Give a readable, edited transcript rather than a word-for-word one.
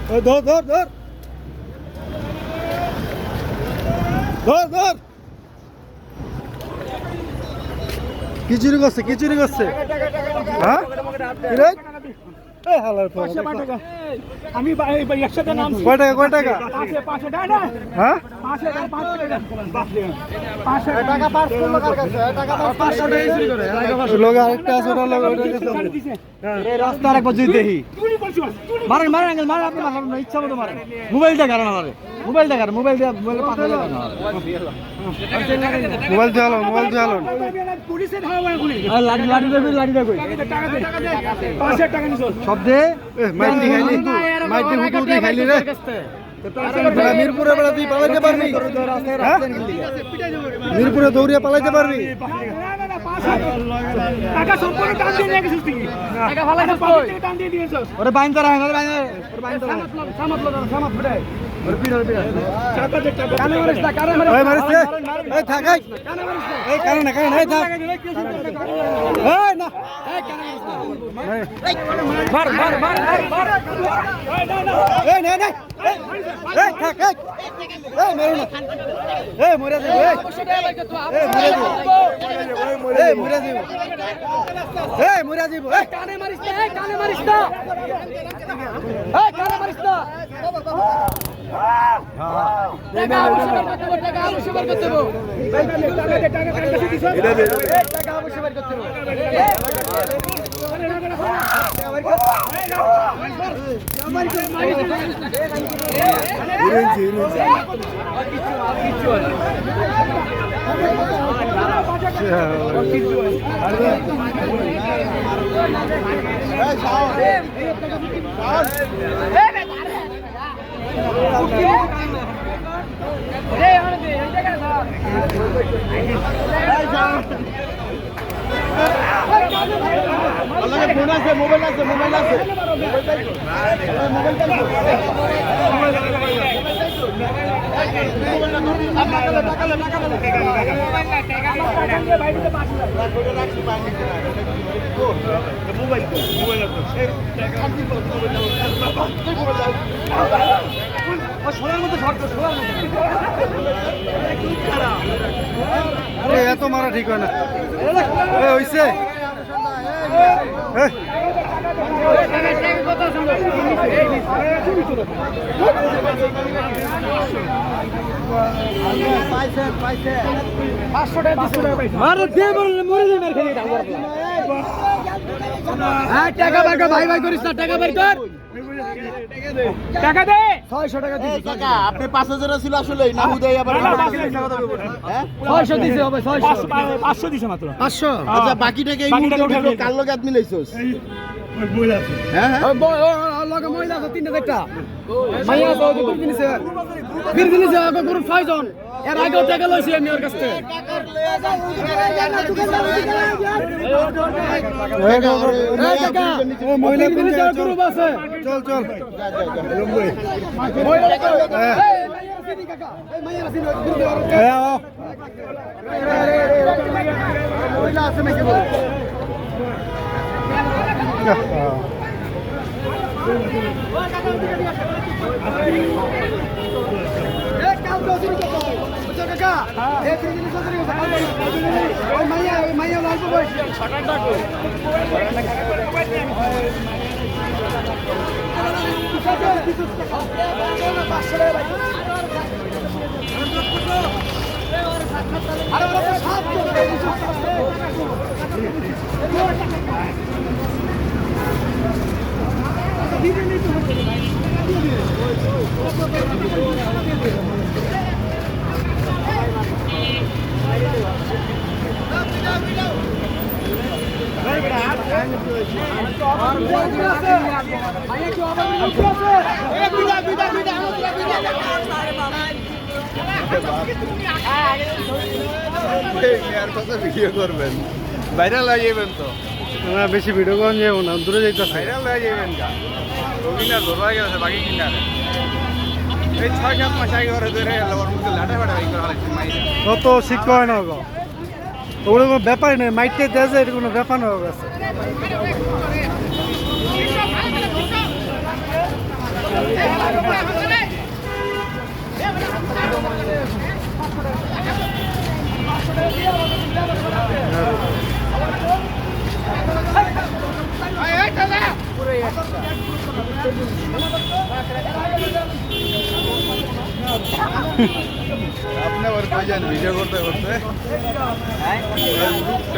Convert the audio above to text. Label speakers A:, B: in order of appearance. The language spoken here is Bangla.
A: ধর ধর ধর ধর ধর কি চুরি করছে হ্যাঁ
B: আমি একসাথে নাম
A: কয় টাকা হ্যাঁ লোক আরেকটা আছে রাস্তা আরেকবার যদি দেখি মারেন আপনি মারেন ইচ্ছা মতো মারেন মোবাইলটা কারণ আমারে মোবাইল দিয়ে মোবাইল চালান লাঠি কই সব দে মাইটি খাইলি রে মিরপুরে বেড়া তুই পালাইতে পারবি মিরপুরে দৌড়িয়ে পালাইতে পারবি ওরে বাইন করা মোবাইল আছে এত মারা ঠিক হয় না হইছে টাকা বার কর ভাই করিস না টাকা বার কর টাকা দে 600 টাকা দিছি টাকা আপনি 5000 ছিল আসলে না হুদাই আবার 600 দিছে হবে 500 দিছে মাত্র 500 আচ্ছা বাকিটাকে এই মুহূর্তে কাল লগে আদমি লইছস মহিলা আছে হ্যাঁ লগে মহিলা আছে 3000 মাইয়া তো বিরদিনিছে গরু 6 জন এর আগে টাকা লইছি আমি ওর কাছে মহিলা বিরদিনিছে গরু আছে চল মহিলা আছে নাকি বল ভিডিও করবেন ভাইরাল হয়ে যাবেন তো না বেশি ভিডিও করেন যাবো না দূরে যাইতে ভাইরাল হয়ে যাবেন রবিনা ধরবা গেছে বাকি কিনা এই 6-7 মাস আগে ঘরে ধরে ওর মুখে লাঠা ফাটা কত শিক্ষা হয় না ওগুলো কোনো ব্যাপারই নেই মাইটে দেয় এটা কোনো ব্যাপার না গেছে আপনি আবার কই যান ভিডিও করতে করতে